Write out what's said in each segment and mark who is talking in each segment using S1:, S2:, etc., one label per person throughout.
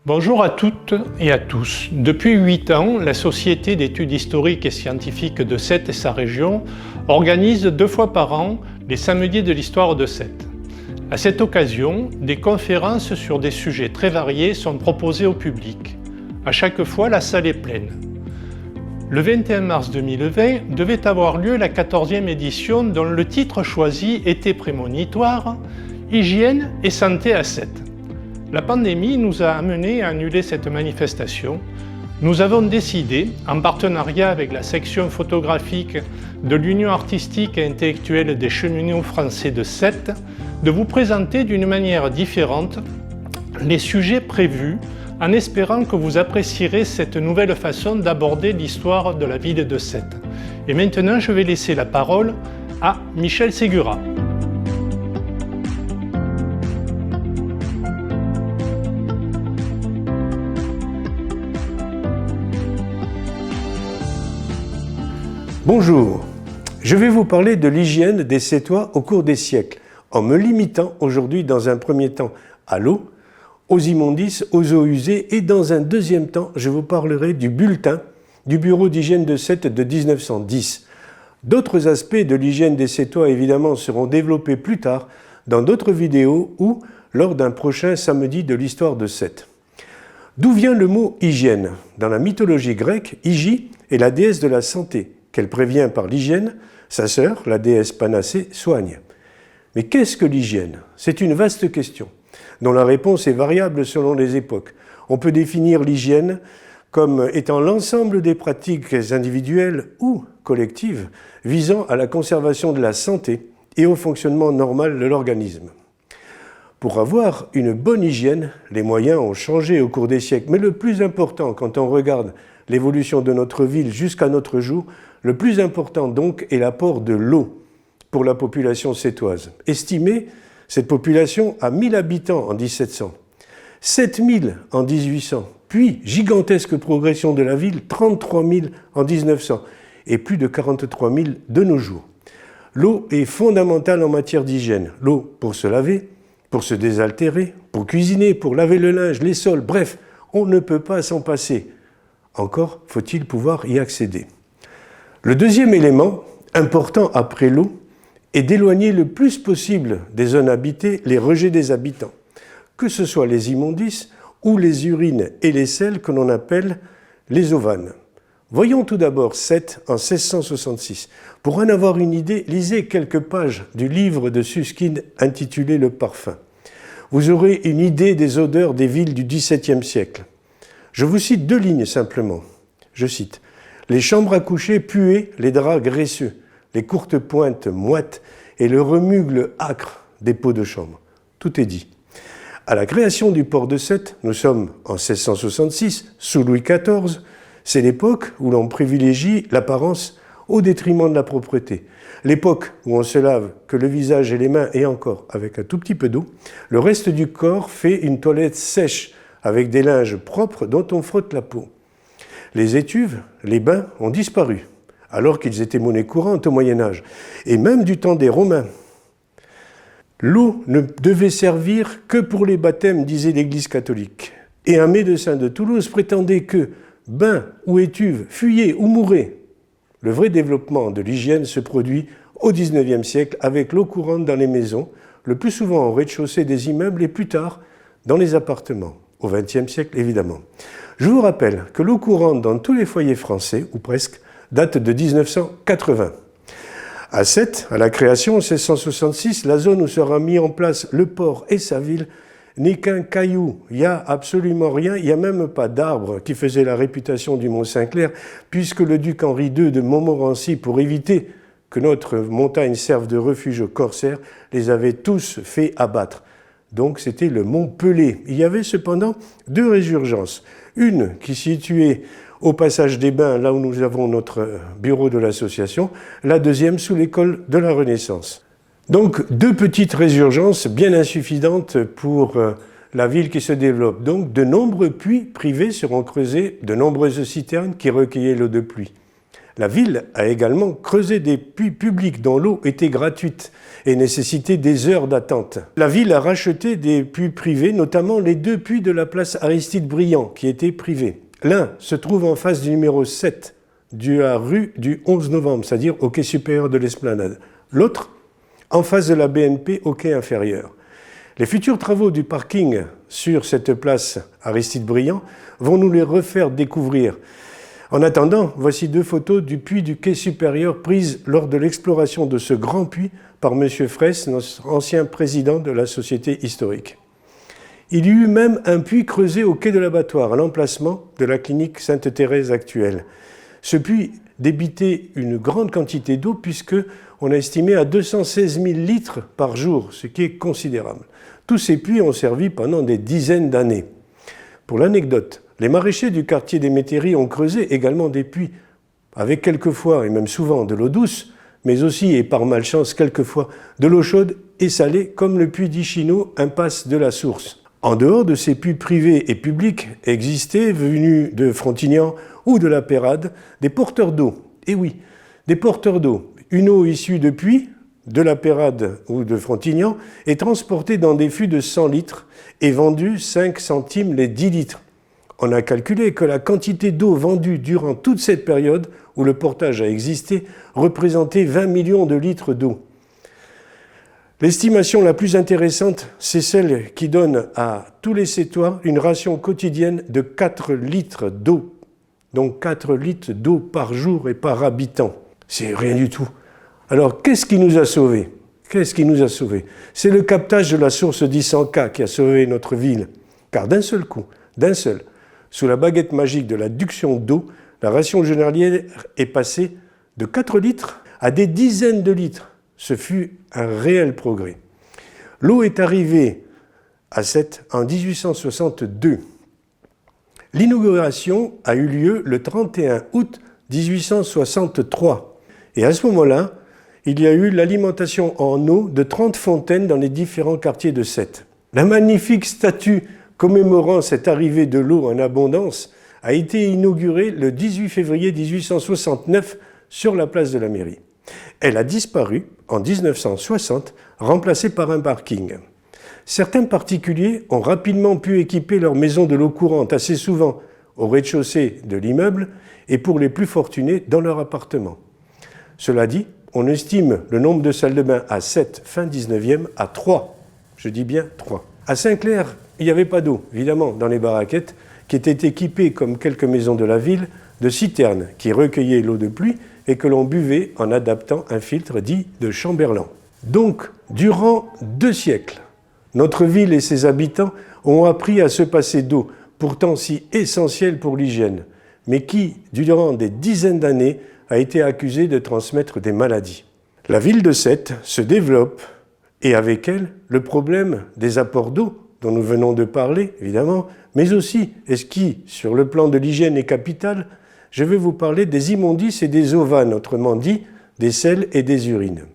S1: Bonjour à toutes et à tous. Depuis 8 ans, la Société d'études historiques et scientifiques de Sète et sa région organise 2 fois par an les samedis de l'histoire de Sète. À cette occasion, des conférences sur des sujets très variés sont proposées au public. À chaque fois, la salle est pleine. Le 21 mars 2020 devait avoir lieu la 14e édition dont le titre choisi était prémonitoire « Hygiène et santé à Sète ». La pandémie nous a amenés à annuler cette manifestation. Nous avons décidé, en partenariat avec la section photographique de l'Union artistique et intellectuelle des cheminots français de Sète, de vous présenter d'une manière différente les sujets prévus, en espérant que vous apprécierez cette nouvelle façon d'aborder l'histoire de la ville de Sète. Et maintenant, je vais laisser la parole à Michel Ségura.
S2: Bonjour, je vais vous parler de l'hygiène des Sétois au cours des siècles, en me limitant aujourd'hui dans un premier temps à l'eau, aux immondices, aux eaux usées, et dans un deuxième temps, je vous parlerai du bulletin du Bureau d'hygiène de Sète de 1910. D'autres aspects de l'hygiène des Sétois, évidemment, seront développés plus tard dans d'autres vidéos ou lors d'un prochain samedi de l'histoire de Sète. D'où vient le mot hygiène? Dans la mythologie grecque, Hygie est la déesse de la santé, qu'elle prévient par l'hygiène, sa sœur, la déesse Panacée, soigne. Mais qu'est-ce que l'hygiène? C'est une vaste question, dont la réponse est variable selon les époques. On peut définir l'hygiène comme étant l'ensemble des pratiques individuelles ou collectives visant à la conservation de la santé et au fonctionnement normal de l'organisme. Pour avoir une bonne hygiène, les moyens ont changé au cours des siècles, mais le plus important quand on regarde l'évolution de notre ville jusqu'à notre jour, le plus important donc est l'apport de l'eau pour la population sétoise. Estimée, cette population a 1000 habitants en 1700, 7000 en 1800, puis gigantesque progression de la ville, 33 000 en 1900 et plus de 43 000 de nos jours. L'eau est fondamentale en matière d'hygiène. L'eau pour se laver, pour se désaltérer, pour cuisiner, pour laver le linge, les sols, bref, on ne peut pas s'en passer. Encore faut-il pouvoir y accéder. Le deuxième élément, important après l'eau, est d'éloigner le plus possible des zones habitées les rejets des habitants, que ce soit les immondices ou les urines et les sels que l'on appelle les ovanes. Voyons tout d'abord Sète en 1666. Pour en avoir une idée, lisez quelques pages du livre de Susskind intitulé « Le parfum ». Vous aurez une idée des odeurs des villes du XVIIe siècle. Je vous cite 2 lignes simplement. Je cite « Les chambres à coucher puaient les draps graisseux, les courtes pointes moites et le remugle âcre des pots de chambre. » Tout est dit. À la création du port de Sète, nous sommes en 1666, sous Louis XIV. C'est l'époque où l'on privilégie l'apparence au détriment de la propreté. L'époque où on se lave que le visage et les mains et encore avec un tout petit peu d'eau. Le reste du corps fait une toilette sèche avec des linges propres dont on frotte la peau. Les étuves, les bains ont disparu, alors qu'ils étaient monnaie courante au Moyen-Âge, et même du temps des Romains. L'eau ne devait servir que pour les baptêmes, disait l'Église catholique. Et un médecin de Toulouse prétendait que bain ou étuve, fuyez ou mourrez. Le vrai développement de l'hygiène se produit au XIXe siècle avec l'eau courante dans les maisons, le plus souvent au rez-de-chaussée des immeubles et plus tard dans les appartements. Au XXe siècle, évidemment. Je vous rappelle que l'eau courante dans tous les foyers français, ou presque, date de 1980. À Sète, à la création, en 1666, la zone où sera mis en place le port et sa ville n'est qu'un caillou. Il n'y a absolument rien, il n'y a même pas d'arbre qui faisait la réputation du Mont-Saint-Clair, puisque le duc Henri II de Montmorency, pour éviter que notre montagne serve de refuge aux corsaires, les avait tous fait abattre. Donc c'était le mont Pelé. Il y avait cependant 2 résurgences. Une qui situait au passage des Bains, là où nous avons notre bureau de l'association, la deuxième sous l'école de la Renaissance. Donc 2 petites résurgences bien insuffisantes pour la ville qui se développe. Donc de nombreux puits privés seront creusés, de nombreuses citernes qui recueillaient l'eau de pluie. La ville a également creusé des puits publics dont l'eau était gratuite et nécessitait des heures d'attente. La ville a racheté des puits privés, notamment les 2 puits de la place Aristide-Briand, qui étaient privés. L'un se trouve en face du numéro 7 de la rue du 11 novembre, c'est-à-dire au quai supérieur de l'Esplanade. L'autre, en face de la BNP, au quai inférieur. Les futurs travaux du parking sur cette place Aristide-Briand vont nous les refaire découvrir. En attendant, voici 2 photos du puits du quai supérieur prises lors de l'exploration de ce grand puits par M. Fraisse, notre ancien président de la Société historique. Il y eut même un puits creusé au quai de l'Abattoir, à l'emplacement de la clinique Sainte-Thérèse actuelle. Ce puits débitait une grande quantité d'eau puisqu'on a estimé à 216 000 litres par jour, ce qui est considérable. Tous ces puits ont servi pendant des dizaines d'années. Pour l'anecdote, les maraîchers du quartier des Métairies ont creusé également des puits, avec quelquefois et même souvent de l'eau douce, mais aussi et par malchance quelquefois de l'eau chaude et salée, comme le puits d'Ichino, impasse de la Source. En dehors de ces puits privés et publics, existaient, venus de Frontignan ou de la Pérade, des porteurs d'eau. Et oui, des porteurs d'eau. Une eau issue de puits, de la Pérade ou de Frontignan, est transportée dans des fûts de 100 litres et vendue 5 centimes les 10 litres. On a calculé que la quantité d'eau vendue durant toute cette période où le portage a existé représentait 20 millions de litres d'eau. L'estimation la plus intéressante, c'est celle qui donne à tous les Sétois une ration quotidienne de 4 litres d'eau. Donc 4 litres d'eau par jour et par habitant. C'est rien du tout. Alors, qu'est-ce qui nous a sauvés? Qu'est-ce qui nous a sauvés? C'est le captage de la source d'Issanca qui a sauvé notre ville. Car d'un seul coup, sous la baguette magique de la duction d'eau, la ration journalière est passée de 4 litres à des dizaines de litres. Ce fut un réel progrès. L'eau est arrivée à Sète en 1862. L'inauguration a eu lieu le 31 août 1863. Et à ce moment-là, il y a eu l'alimentation en eau de 30 fontaines dans les différents quartiers de Sète. La magnifique statue commémorant cette arrivée de l'eau en abondance a été inaugurée le 18 février 1869 sur la place de la mairie. Elle a disparu en 1960, remplacée par un parking. Certains particuliers ont rapidement pu équiper leur maison de l'eau courante, assez souvent au rez-de-chaussée de l'immeuble, et pour les plus fortunés, dans leur appartement. Cela dit, on estime le nombre de salles de bain à Sète, fin 19e, à 3. Je dis bien 3. À Saint-Clair, il n'y avait pas d'eau, évidemment, dans les baraquettes, qui étaient équipées, comme quelques maisons de la ville, de citernes qui recueillaient l'eau de pluie et que l'on buvait en adaptant un filtre dit de Chamberland. Donc, durant 2 siècles, notre ville et ses habitants ont appris à se passer d'eau, pourtant si essentielle pour l'hygiène, mais qui, durant des dizaines d'années, a été accusée de transmettre des maladies. La ville de Sète se développe, et avec elle, le problème des apports d'eau, dont nous venons de parler, évidemment, mais aussi, et ce qui, sur le plan de l'hygiène, est capital, je vais vous parler des immondices et des ovanes, autrement dit, des selles et des urines.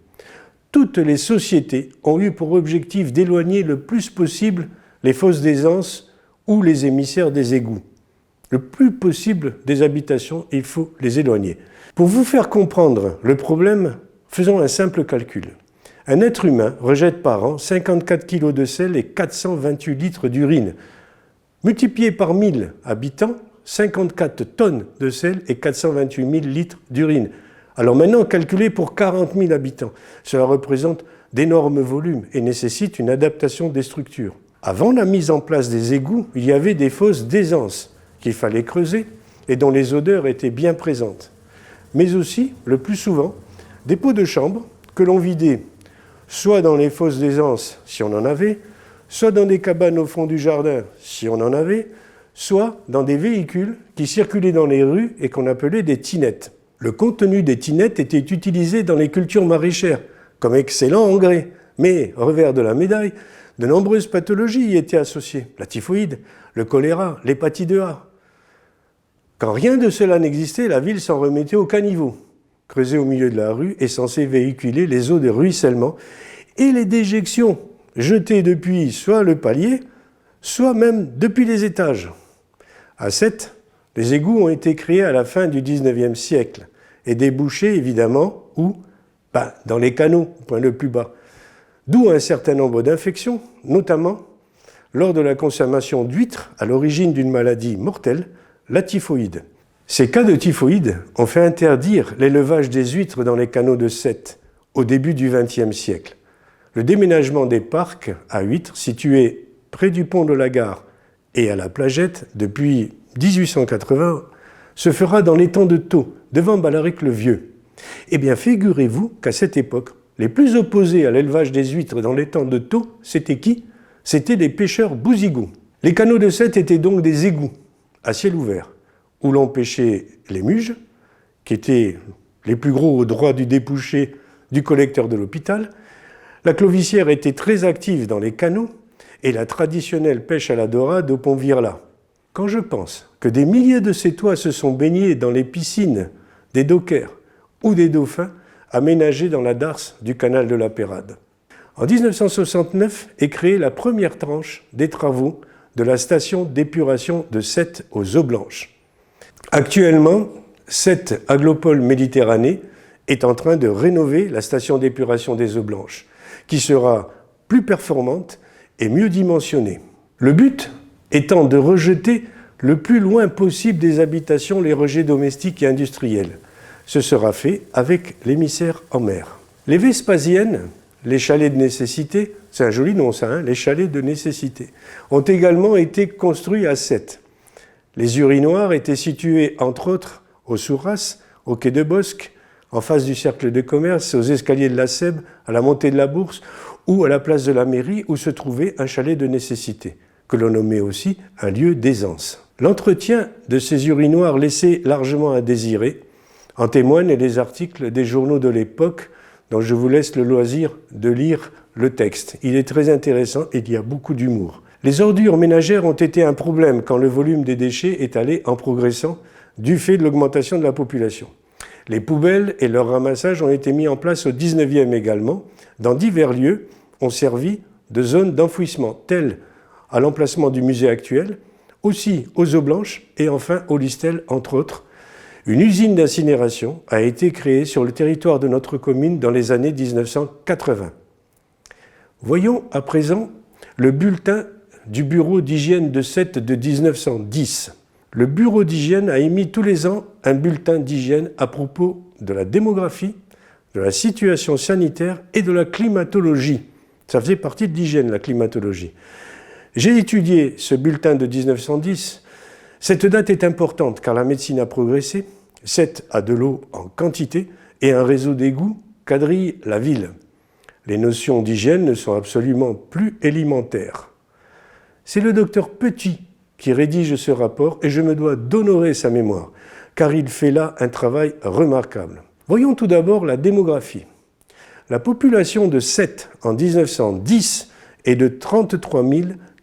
S2: Toutes les sociétés ont eu pour objectif d'éloigner le plus possible les fosses d'aisance ou les émissaires des égouts. Le plus possible des habitations, il faut les éloigner. Pour vous faire comprendre le problème, faisons un simple calcul. Un être humain rejette par an 54 kg de sel et 428 litres d'urine. Multiplié par 1000 habitants, 54 tonnes de sel et 428 000 litres d'urine. Alors maintenant, calculé pour 40 000 habitants. Cela représente d'énormes volumes et nécessite une adaptation des structures. Avant la mise en place des égouts, il y avait des fosses d'aisance qu'il fallait creuser et dont les odeurs étaient bien présentes. Mais aussi, le plus souvent, des pots de chambre que l'on vidait soit dans les fosses d'aisance, si on en avait, soit dans des cabanes au fond du jardin, si on en avait, soit dans des véhicules qui circulaient dans les rues et qu'on appelait des tinettes. Le contenu des tinettes était utilisé dans les cultures maraîchères comme excellent engrais, mais, revers de la médaille, de nombreuses pathologies y étaient associées. La typhoïde, le choléra, l'hépatite A. Quand rien de cela n'existait, la ville s'en remettait au caniveau, creusé au milieu de la rue et censé véhiculer les eaux de ruissellement et les déjections jetées depuis soit le palier, soit même depuis les étages. À Sète, les égouts ont été créés à la fin du XIXe siècle et débouchaient évidemment où? Dans les canaux, au point le plus bas. D'où un certain nombre d'infections, notamment lors de la consommation d'huîtres à l'origine d'une maladie mortelle, la typhoïde. Ces cas de typhoïde ont fait interdire l'élevage des huîtres dans les canaux de Sète au début du XXe siècle. Le déménagement des parcs à huîtres situés près du pont de la Gare et à la Plagette depuis 1880 se fera dans l'étang de Thau, devant Ballaric-le-Vieux. Eh bien, figurez-vous qu'à cette époque, les plus opposés à l'élevage des huîtres dans l'étang de Thau, c'était qui? C'étaient les pêcheurs bousigous. Les canaux de Sète étaient donc des égouts à ciel ouvert, où l'on pêchait les muges, qui étaient les plus gros au droit du débouché du collecteur de l'hôpital. La clovissière était très active dans les canaux et la traditionnelle pêche à la dorade au pont Virla. Quand je pense que des milliers de Sétois se sont baignés dans les piscines des dockers ou des dauphins aménagés dans la darse du canal de la Pérade. En 1969 est créée la première tranche des travaux de la station d'épuration de Sète aux Eaux Blanches. Actuellement, Sète Aglopole Méditerranée est en train de rénover la station d'épuration des Eaux Blanches, qui sera plus performante et mieux dimensionnée. Le but étant de rejeter le plus loin possible des habitations les rejets domestiques et industriels. Ce sera fait avec l'émissaire en mer. Les Vespasiennes, les chalets de nécessité, c'est un joli nom ça, les chalets de nécessité, ont également été construits à Sète. Les urinoirs étaient situés entre autres au Souras, au quai de Bosque, en face du cercle de commerce, aux escaliers de la Sèbe, à la montée de la Bourse ou à la place de la mairie où se trouvait un chalet de nécessité, que l'on nommait aussi un lieu d'aisance. L'entretien de ces urinoirs laissait largement à désirer, en témoignent les articles des journaux de l'époque dont je vous laisse le loisir de lire le texte. Il est très intéressant et il y a beaucoup d'humour. Les ordures ménagères ont été un problème quand le volume des déchets est allé en progressant du fait de l'augmentation de la population. Les poubelles et leur ramassage ont été mis en place au XIXe également. Dans divers lieux, ont servi de zones d'enfouissement, telles à l'emplacement du musée actuel, aussi aux Eaux Blanches et enfin au Listel, entre autres. Une usine d'incinération a été créée sur le territoire de notre commune dans les années 1980. Voyons à présent le bulletin du bureau d'hygiène de Sète de 1910. Le bureau d'hygiène a émis tous les ans un bulletin d'hygiène à propos de la démographie, de la situation sanitaire et de la climatologie. Ça faisait partie de l'hygiène, la climatologie. J'ai étudié ce bulletin de 1910. Cette date est importante car la médecine a progressé. Sète a de l'eau en quantité et un réseau d'égouts quadrille la ville. Les notions d'hygiène ne sont absolument plus élémentaires. C'est le docteur Petit qui rédige ce rapport et je me dois d'honorer sa mémoire car il fait là un travail remarquable. Voyons tout d'abord la démographie. La population de Sète en 1910 est de 33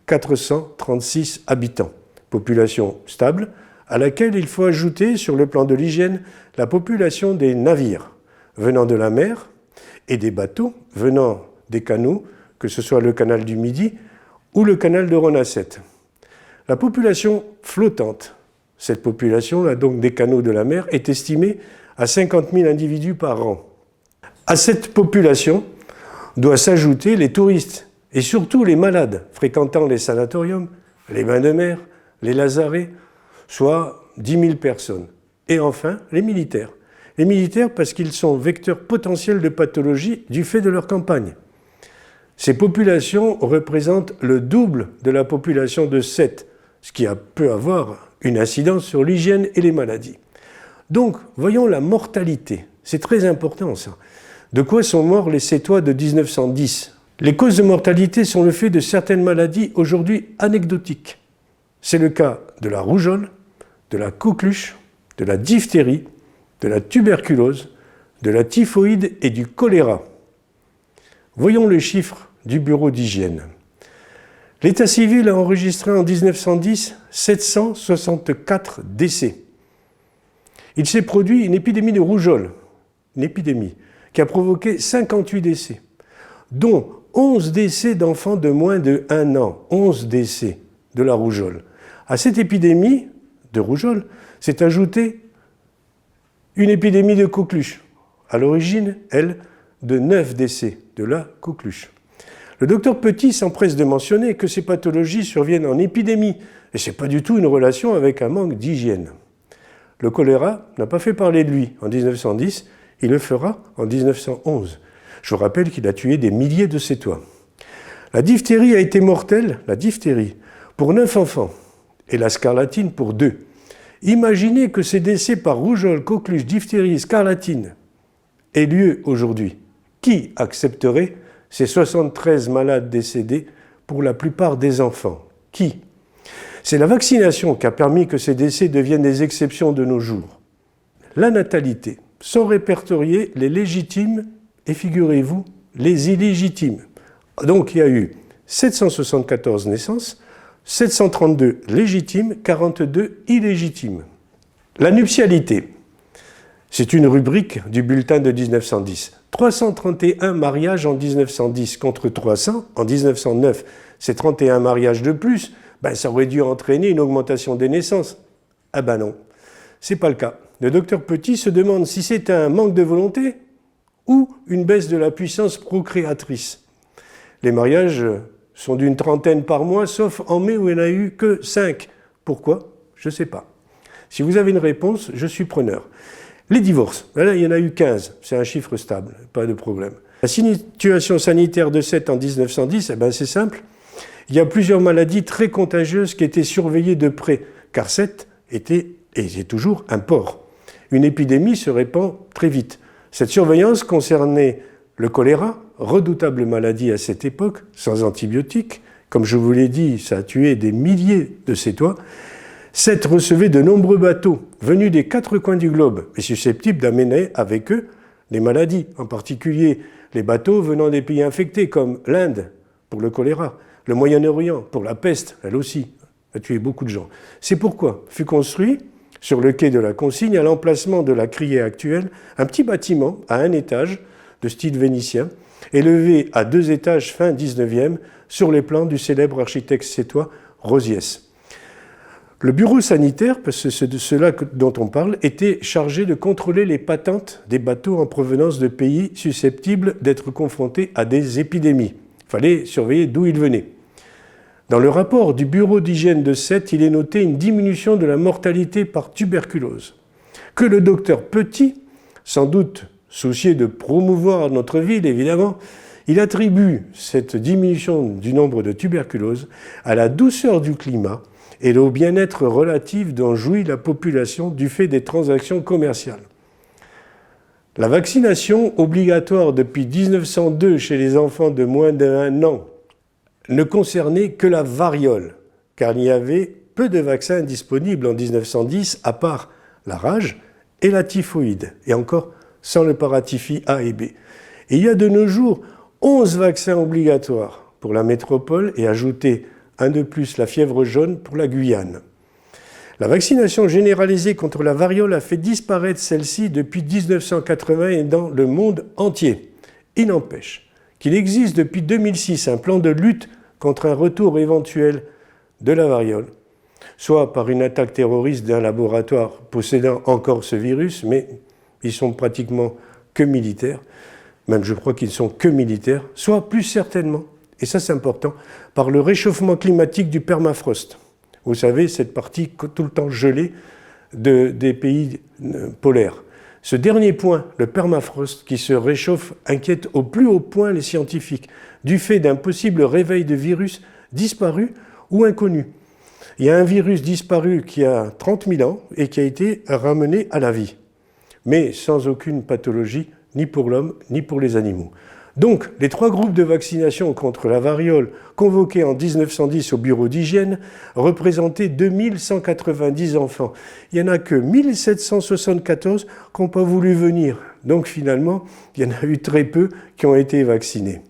S2: 436 habitants. Population stable, à laquelle il faut ajouter, sur le plan de l'hygiène, la population des navires venant de la mer et des bateaux venant des canaux, que ce soit le canal du Midi ou le canal de Rhône-à-Sète. La population flottante, cette population-là, donc des canaux de la mer, est estimée à 50 000 individus par an. À cette population doit s'ajouter les touristes et surtout les malades fréquentant les sanatoriums, les bains de mer, les lazarets, soit 10 000 personnes. Et enfin, les militaires. Les militaires parce qu'ils sont vecteurs potentiels de pathologie du fait de leur campagne. Ces populations représentent le double de la population de Sète, ce qui peut avoir une incidence sur l'hygiène et les maladies. Donc, voyons la mortalité. C'est très important ça. De quoi sont morts les Sétois de 1910 ? Les causes de mortalité sont le fait de certaines maladies aujourd'hui anecdotiques. C'est le cas de la rougeole, de la coqueluche, de la diphtérie, de la tuberculose, de la typhoïde et du choléra. Voyons le chiffre du bureau d'hygiène. L'état civil a enregistré en 1910 764 décès. Il s'est produit une épidémie de rougeole, une épidémie, qui a provoqué 58 décès, dont 11 décès d'enfants de moins de 1 an, 11 décès de la rougeole. À cette épidémie de rougeole s'est ajouté Une épidémie de coqueluche. À l'origine, elle, de 9 décès de la coqueluche. Le docteur Petit s'empresse de mentionner que ces pathologies surviennent en épidémie, et ce n'est pas du tout une relation avec un manque d'hygiène. Le choléra n'a pas fait parler de lui en 1910, il le fera en 1911. Je vous rappelle qu'il a tué des milliers de Sétois. La diphtérie a été mortelle, la diphtérie, pour 9 enfants, et la scarlatine pour 2. Imaginez que ces décès par rougeole, coqueluche, diphtérie, scarlatine aient lieu aujourd'hui. Qui accepterait ces 73 malades décédés pour la plupart des enfants? Qui? C'est la vaccination qui a permis que ces décès deviennent des exceptions de nos jours. La natalité, sont répertoriés les légitimes et, figurez-vous, les illégitimes. Donc il y a eu 774 naissances, 732 légitimes, 42 illégitimes. La nuptialité, c'est une rubrique du bulletin de 1910. 331 mariages en 1910 contre 300 en 1909. Ces 31 mariages de plus, ça aurait dû entraîner une augmentation des naissances. Ah ben non, c'est pas le cas. Le docteur Petit se demande si c'est un manque de volonté ou une baisse de la puissance procréatrice. Les mariages sont d'une trentaine par mois, sauf en mai où il n'y en a eu que 5. Pourquoi? Je ne sais pas. Si vous avez une réponse, je suis preneur. Les divorces, là, il y en a eu 15, c'est un chiffre stable, pas de problème. La situation sanitaire de Sète en 1910, c'est simple. Il y a plusieurs maladies très contagieuses qui étaient surveillées de près, car Sète était, et c'est toujours, un port. Une épidémie se répand très vite. Cette surveillance concernait le choléra, redoutable maladie à cette époque, sans antibiotiques. Comme je vous l'ai dit, ça a tué des milliers de Sétois. Sète recevait de nombreux bateaux venus des 4 coins du globe et susceptibles d'amener avec eux les maladies, en particulier les bateaux venant des pays infectés comme l'Inde pour le choléra, le Moyen-Orient pour la peste, elle aussi, a tué beaucoup de gens. C'est pourquoi fut construit sur le quai de la Consigne, à l'emplacement de la criée actuelle, un petit bâtiment à 1 étage de style vénitien, élevé à 2 étages fin 19e sur les plans du célèbre architecte sétois Rosiès. Le bureau sanitaire, parce que c'est de cela dont on parle, était chargé de contrôler les patentes des bateaux en provenance de pays susceptibles d'être confrontés à des épidémies. Il fallait surveiller d'où ils venaient. Dans le rapport du bureau d'hygiène de Sète, il est noté une diminution de la mortalité par tuberculose, que le docteur Petit, sans doute soucié de promouvoir notre ville, évidemment, il attribue cette diminution du nombre de tuberculoses à la douceur du climat et au bien-être relatif dont jouit la population du fait des transactions commerciales. La vaccination obligatoire depuis 1902 chez les enfants de moins d'1 an ne concernait que la variole, car il y avait peu de vaccins disponibles en 1910, à part la rage et la typhoïde, et encore sans le paratyphie A et B. Et il y a de nos jours 11 vaccins obligatoires pour la métropole et ajouté un de plus, la fièvre jaune, pour la Guyane. La vaccination généralisée contre la variole a fait disparaître celle-ci depuis 1980 et dans le monde entier. Il n'empêche qu'il existe depuis 2006 un plan de lutte contre un retour éventuel de la variole, soit par une attaque terroriste d'un laboratoire possédant encore ce virus, mais ils sont pratiquement que militaires, même je crois qu'ils sont que militaires, soit plus certainement, et ça c'est important, par le réchauffement climatique du permafrost. Vous savez, cette partie tout le temps gelée des pays polaires. Ce dernier point, le permafrost, qui se réchauffe, inquiète au plus haut point les scientifiques, du fait d'un possible réveil de virus disparus ou inconnus. Il y a un virus disparu qui a 30 000 ans et qui a été ramené à la vie, mais sans aucune pathologie, ni pour l'homme, ni pour les animaux. Donc, les 3 groupes de vaccination contre la variole convoqués en 1910 au bureau d'hygiène représentaient 2190 enfants. Il n'y en a que 1774 qui n'ont pas voulu venir. Donc finalement, il y en a eu très peu qui ont été vaccinés.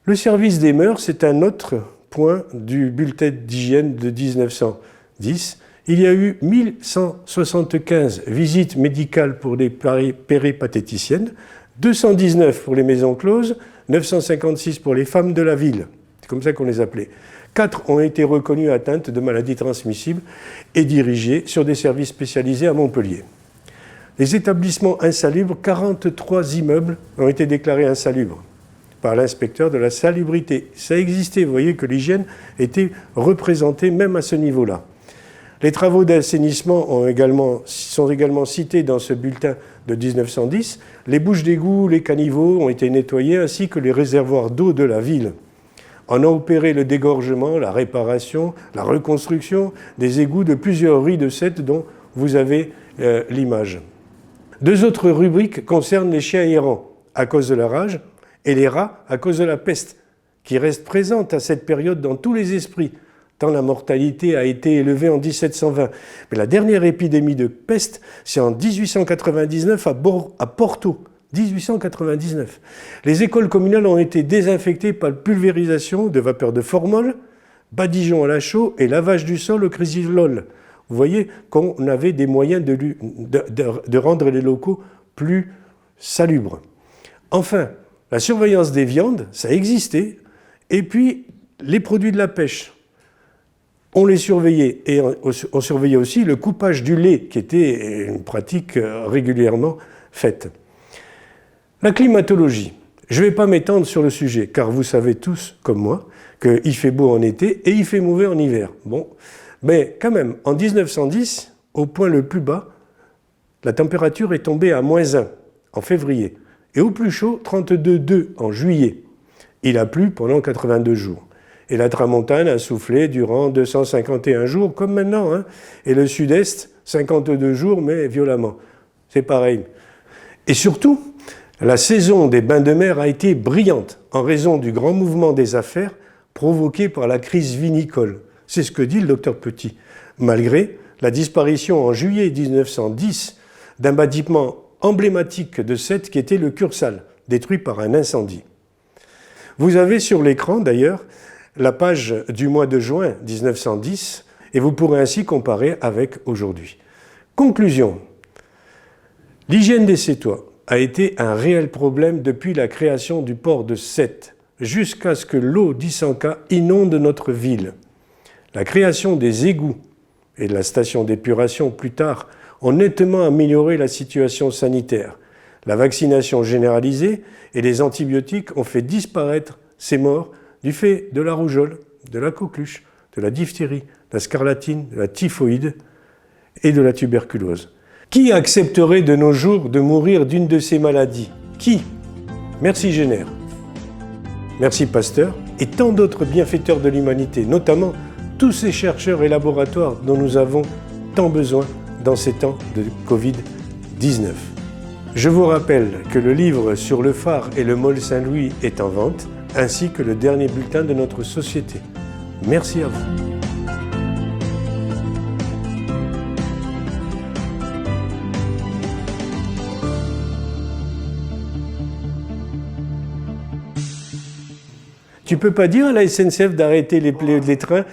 S2: Le service des mœurs, c'est un autre point du bulletin d'hygiène de 1910. Il y a eu 1175 visites médicales pour les péripatéticiennes, 219 pour les maisons closes, 956 pour les femmes de la ville. C'est comme ça qu'on les appelait. 4 ont été reconnues atteintes de maladies transmissibles et dirigées sur des services spécialisés à Montpellier. Les établissements insalubres, 43 immeubles ont été déclarés insalubres par l'inspecteur de la salubrité. Ça existait, vous voyez que l'hygiène était représentée même à ce niveau-là. Les travaux d'assainissement sont également cités dans ce bulletin de 1910. Les bouches d'égout, les caniveaux ont été nettoyés ainsi que les réservoirs d'eau de la ville. On a opéré le dégorgement, la réparation, la reconstruction des égouts de plusieurs rues de Sète dont vous avez l'image. Deux autres rubriques concernent les chiens errants à cause de la rage et les rats à cause de la peste, qui restent présentes à cette période dans tous les esprits, tant la mortalité a été élevée en 1720. Mais la dernière épidémie de peste, c'est en 1899 à Porto. 1899. Les écoles communales ont été désinfectées par pulvérisation de vapeur de formol, badigeon à la chaux et lavage du sol au chrysillol. Vous voyez qu'on avait des moyens de rendre les locaux plus salubres. Enfin, la surveillance des viandes, ça existait. Et puis, les produits de la pêche, on les surveillait. Et on surveillait aussi le coupage du lait, qui était une pratique régulièrement faite. La climatologie. Je ne vais pas m'étendre sur le sujet, car vous savez tous, comme moi, qu'il fait beau en été et il fait mauvais en hiver. Bon, mais quand même, en 1910, au point le plus bas, la température est tombée à -1 en février. Et au plus chaud, 32,2 en juillet. Il a plu pendant 82 jours. Et la tramontane a soufflé durant 251 jours, comme maintenant. Hein. Et le sud-est, 52 jours, mais violemment. C'est pareil. Et surtout, la saison des bains de mer a été brillante en raison du grand mouvement des affaires provoqué par la crise vinicole. C'est ce que dit le docteur Petit. Malgré la disparition en juillet 1910 d'un bâtiment emblématique de Sète qui était le Cursal, détruit par un incendie. Vous avez sur l'écran d'ailleurs la page du mois de juin 1910 et vous pourrez ainsi comparer avec aujourd'hui. Conclusion. L'hygiène des Sétois a été un réel problème depuis la création du port de Sète, jusqu'à ce que l'eau d'Issanca inonde notre ville. La création des égouts et de la station d'épuration plus tard ont nettement amélioré la situation sanitaire. La vaccination généralisée et les antibiotiques ont fait disparaître ces morts du fait de la rougeole, de la coqueluche, de la diphtérie, de la scarlatine, de la typhoïde et de la tuberculose. Qui accepterait de nos jours de mourir d'une de ces maladies? Qui? Merci Jenner. Merci Pasteur et tant d'autres bienfaiteurs de l'humanité, notamment tous ces chercheurs et laboratoires dont nous avons tant besoin dans ces temps de Covid-19. Je vous rappelle que le livre sur le phare et le Mole Saint-Louis est en vente, ainsi que le dernier bulletin de notre société. Merci à vous. Tu peux pas dire à la SNCF d'arrêter les trains ?